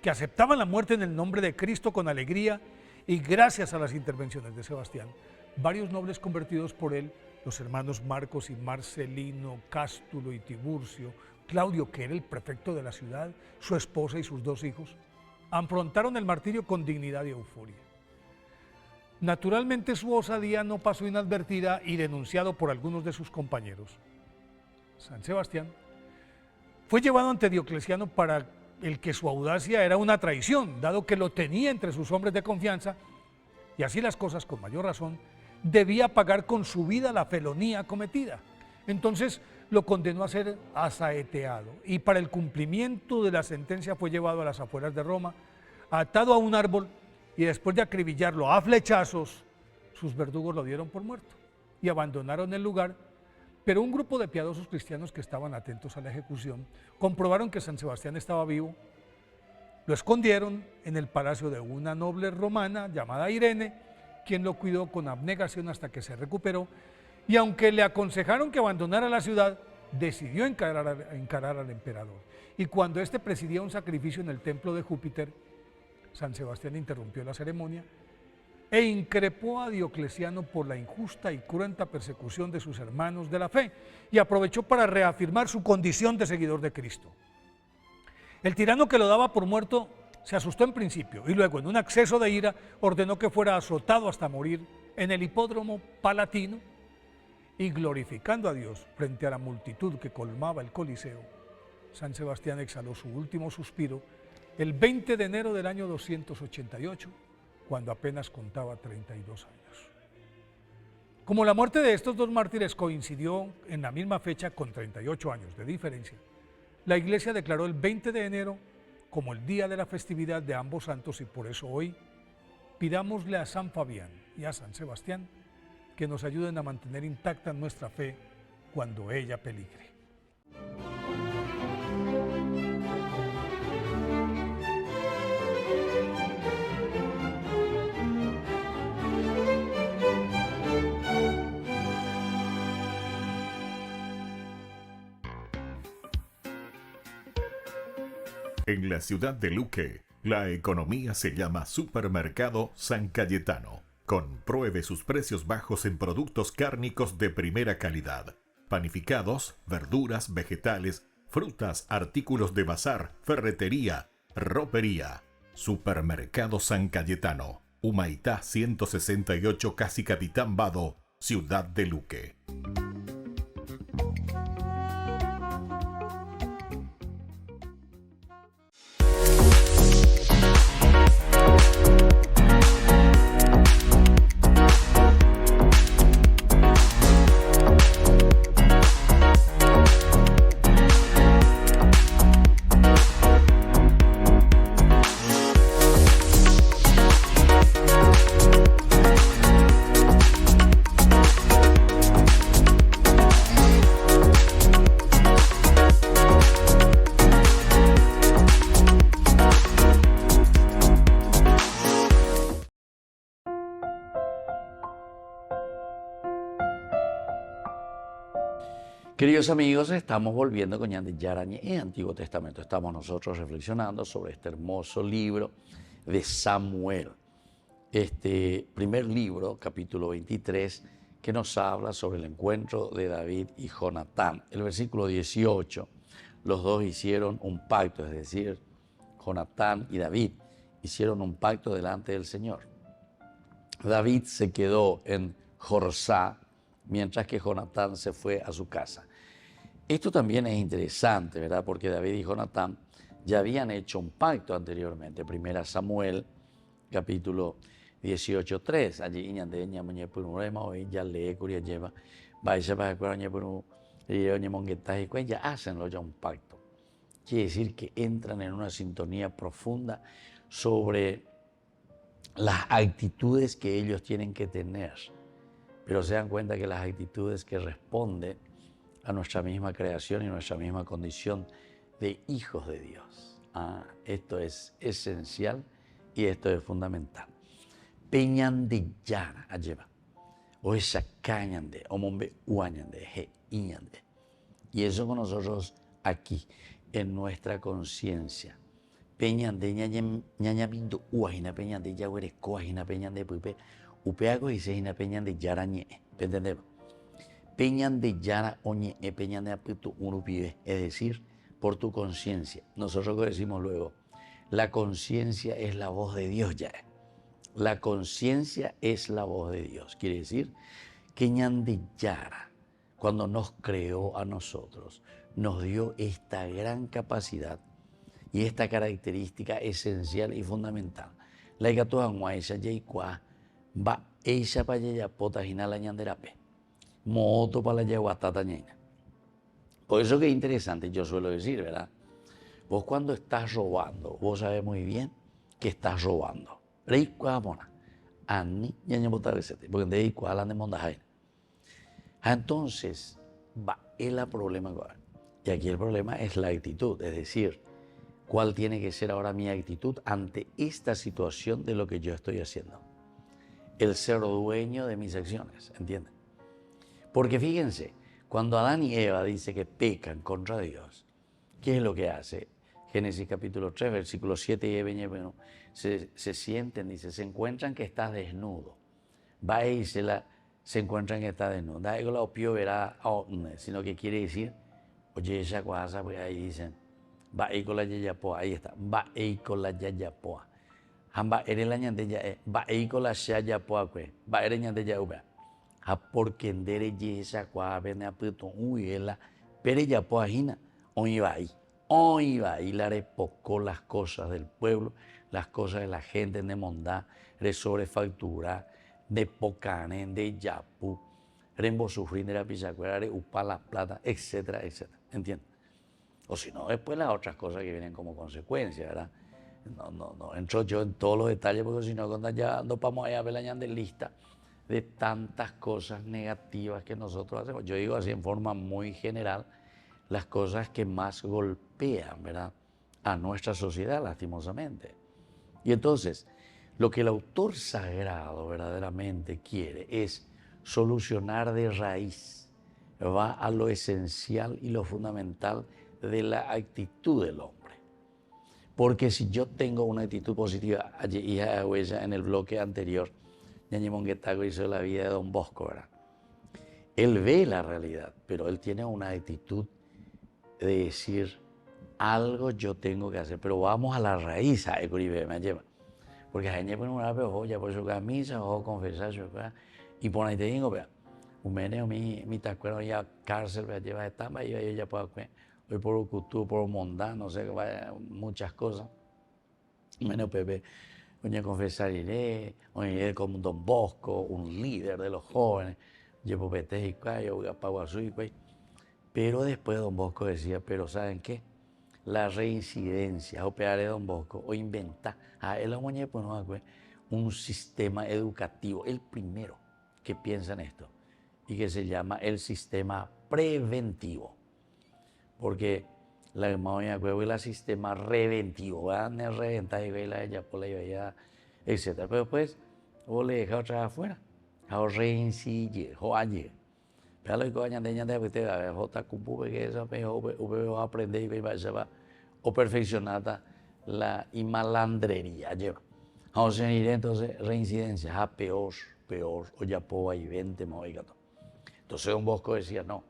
que aceptaban la muerte en el nombre de Cristo con alegría, y gracias a las intervenciones de Sebastián, varios nobles convertidos por él, los hermanos Marcos y Marcelino, Cástulo y Tiburcio, Claudio, que era el prefecto de la ciudad, su esposa y sus 2 hijos, afrontaron el martirio con dignidad y euforia. Naturalmente su osadía no pasó inadvertida y denunciado por algunos de sus compañeros. San Sebastián fue llevado ante Diocleciano, para el que su audacia era una traición, dado que lo tenía entre sus hombres de confianza, y así las cosas, con mayor razón, debía pagar con su vida la felonía cometida. Entonces lo condenó a ser asaeteado, y para el cumplimiento de la sentencia fue llevado a las afueras de Roma, atado a un árbol, y después de acribillarlo a flechazos, sus verdugos lo dieron por muerto y abandonaron el lugar. Pero un grupo de piadosos cristianos que estaban atentos a la ejecución comprobaron que San Sebastián estaba vivo, lo escondieron en el palacio de una noble romana llamada Irene, quien lo cuidó con abnegación hasta que se recuperó, y aunque le aconsejaron que abandonara la ciudad, decidió encarar al emperador. Y cuando éste presidía un sacrificio en el templo de Júpiter, San Sebastián interrumpió la ceremonia e increpó a Diocleciano por la injusta y cruenta persecución de sus hermanos de la fe, y aprovechó para reafirmar su condición de seguidor de Cristo. El tirano, que lo daba por muerto, se asustó en principio y luego, en un acceso de ira, ordenó que fuera azotado hasta morir en el hipódromo palatino, y glorificando a Dios frente a la multitud que colmaba el Coliseo, San Sebastián exhaló su último suspiro el 20 de enero del año 288, cuando apenas contaba 32 años. Como la muerte de estos 2 mártires coincidió en la misma fecha con 38 años de diferencia, la Iglesia declaró el 20 de enero como el día de la festividad de ambos santos, y por eso hoy pidámosle a San Fabián y a San Sebastián que nos ayuden a mantener intacta nuestra fe cuando ella peligre. En la ciudad de Luque, la economía se llama Supermercado San Cayetano. Compruebe sus precios bajos en productos cárnicos de primera calidad. Panificados, verduras, vegetales, frutas, artículos de bazar, ferretería, ropería. Supermercado San Cayetano, Humaitá 168, Casi Capitán Vado, ciudad de Luque. Queridos amigos, estamos volviendo con Ñande Yarañe en Antiguo Testamento. Estamos nosotros reflexionando sobre este hermoso libro de Samuel. Este primer libro, capítulo 23, que nos habla sobre el encuentro de David y Jonatán. El versículo 18, los dos hicieron un pacto, es decir, Jonatán y David hicieron un pacto delante del Señor. David se quedó en Jorsá, mientras que Jonatán se fue a su casa. Esto también es interesante, ¿verdad? Porque David y Jonatán ya habían hecho un pacto anteriormente. Primera Samuel, capítulo 18:3. Allí ya lee lleva, ya hacen ya un pacto. Quiere decir que entran en una sintonía profunda sobre las actitudes que ellos tienen que tener. Pero se dan cuenta que las actitudes que responden a nuestra misma creación y nuestra misma condición de hijos de Dios. Esto es esencial y esto es fundamental. Peñande yara alleva. O esa cañande, o mombe uañande, he iñande. Y eso con nosotros aquí, en nuestra conciencia. Peñande ñañamindo uajina peñande yaguere coajina peñande puipe. Upeago y sejina peñande yara ñe. ¿Entendemos? Peñande yara oñe peñande aputu unupibe. Es decir, por tu conciencia. Nosotros decimos luego, la conciencia es la voz de Dios ya. La conciencia es la voz de Dios. Quiere decir que ñande yara, cuando nos creó a nosotros, nos dio esta gran capacidad y esta característica esencial y fundamental. La igatuangua esa yeikua va ella para allá pota la ñanderape. Moto para la yaguatata ñeina. Por eso que es interesante, yo suelo decir, ¿verdad? Vos cuando estás robando, vos sabés muy bien que estás robando. Porque entonces, va el problema. Y aquí el problema es la actitud, es decir, ¿cuál tiene que ser ahora mi actitud ante esta situación de lo que yo estoy haciendo? El ser dueño de mis acciones, ¿entienden? Porque fíjense, cuando Adán y Eva dice que pecan contra Dios, ¿qué es lo que hace? Génesis capítulo 3, versículo 7 y 21, se sienten, dice, se encuentran que está desnudo. Va y se encuentran que está desnudo. Da ego la opio verá, sino que quiere decir, oye, esa cosa, pues ahí dicen, va y con la yayapoa, ahí está, va y con la yayapoa. Hamba eres la ñandeya, va y con la yayapoa, va eres ñandeya uba. Porque endere esa cosa, ven a puto, uy, la pere yapoa hina, hoy va ahí. Hoy va y la repocó las cosas del pueblo, las cosas de la gente de mondá, de sobrefactura, de pocane, de yapu, rembo sufrir de la pisacuera, de upar la plata, etcétera, etcétera. ¿Entienden? O si no, después las otras cosas que vienen como consecuencia, ¿verdad? No entro yo en todos los detalles porque si no, cuando ya ando vamos a ver la de lista de tantas cosas negativas que nosotros hacemos. Yo digo así en forma muy general, las cosas que más golpean, ¿verdad?, a nuestra sociedad, lastimosamente. Y entonces, lo que el autor sagrado verdaderamente quiere es solucionar de raíz, va a lo esencial y lo fundamental de la actitud del hombre. Porque si yo tengo una actitud positiva, allí en el bloque anterior, Ñañe Monguetago hizo la vida de Don Bosco, ¿verdad? Él ve la realidad, pero él tiene una actitud de decir, algo yo tengo que hacer, pero vamos a la raíz, me lleva. Porque a gente pone una pejoya por su camisa o confesar su cosa, y por ahí te digo, vea, un meneo mi tacuero ya cárcel, vea, lleva de tamba, y yo ya puedo, hoy por Ucutú, por Mondá, no sé, vaya, muchas cosas. Un meneo Pepe, oye, confesar iré, oye, como Don Bosco, un líder de los jóvenes, llevo Pete y Cayo, Paguazú y Cuay. Pero después Don Bosco decía, pero ¿saben qué? La reincidencia, operar de Don Bosco, o inventar, un sistema educativo, el primero que piensa en esto, y que se llama el sistema preventivo. Porque la memoria es el sistema reventivo, van a reventar y la ella por la idea, etc. Pero después, vos le dejas otra vez afuera, o reincidir, o ayer. Pero lo que ñande porque jota kumpu que esa va a aprender y va a perfeccionar la malandrería lleva. Vamos a ir entonces reincidencia, peor, o ya puedo y 20 movigato. Entonces Don Bosco decía, no,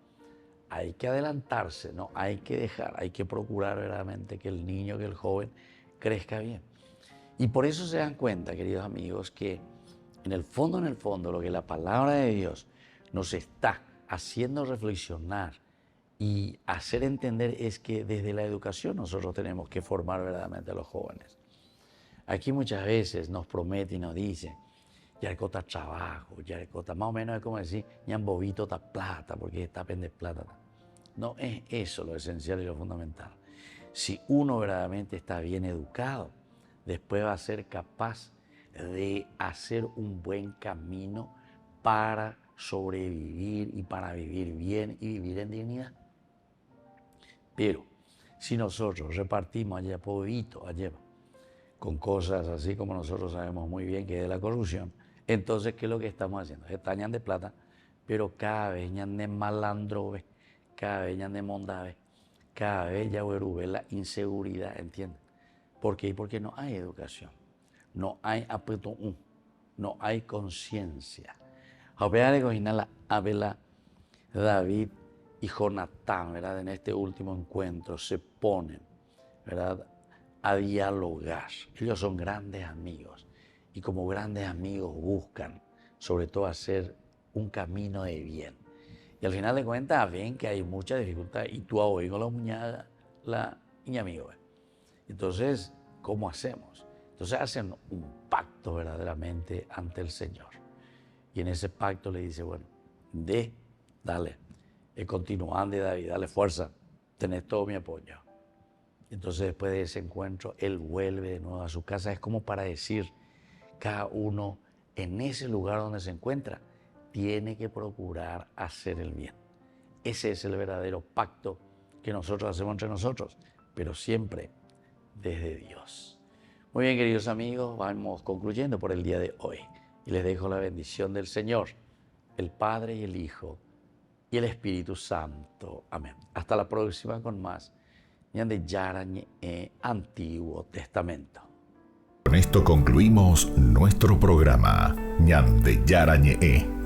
hay que adelantarse, no, hay que dejar, hay que procurar verdaderamente que el niño, que el joven crezca bien. Y por eso se dan cuenta, queridos amigos, que en el fondo, lo que la palabra de Dios nos está haciendo reflexionar y hacer entender es que desde la educación nosotros tenemos que formar verdaderamente a los jóvenes. Aquí muchas veces nos promete y nos dice, ya el cota trabajo, ya el cota, más o menos es como decir, ya en bobito ta plata, porque está pende plata. No es eso lo esencial y lo fundamental. Si uno verdaderamente está bien educado, después va a ser capaz de hacer un buen camino para sobrevivir y para vivir bien y vivir en dignidad. Pero si nosotros repartimos allá pobito, allá, con cosas así como nosotros sabemos muy bien que es de la corrupción, entonces, ¿qué es lo que estamos haciendo? Estañan de plata, pero cada vez ñan de malandro, cada vez ñan de mondave, cada vez ya ve la inseguridad, ¿entiendes? ¿Por qué? Porque no hay educación, no hay apeto, no hay conciencia. Ahora de cocinar la David y Jonatán, ¿verdad? En este último encuentro se ponen, ¿verdad?, a dialogar. Ellos son grandes amigos y como grandes amigos buscan sobre todo hacer un camino de bien. Y al final de cuentas ven que hay mucha dificultad y tú hoy con la muñeca, la niña amigo. Entonces, ¿cómo hacemos? Entonces hacen un pacto verdaderamente ante el Señor. Y en ese pacto le dice, bueno, dale, continuando David, dale fuerza, tenés todo mi apoyo. Entonces después de ese encuentro, él vuelve de nuevo a su casa. Es como para decir, cada uno en ese lugar donde se encuentra, tiene que procurar hacer el bien. Ese es el verdadero pacto que nosotros hacemos entre nosotros, pero siempre desde Dios. Muy bien, queridos amigos, vamos concluyendo por el día de hoy. Y les dejo la bendición del Señor, el Padre y el Hijo y el Espíritu Santo. Amén. Hasta la próxima con más de Yarañe Antiguo Testamento. Con esto concluimos nuestro programa Ñande Yarañe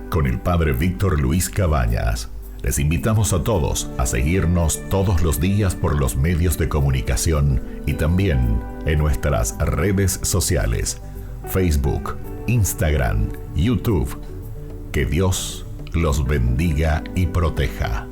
con el Padre Víctor Luis Cabañas. Les invitamos a todos a seguirnos todos los días por los medios de comunicación y también en nuestras redes sociales, Facebook, Instagram, YouTube. Que Dios los bendiga y proteja.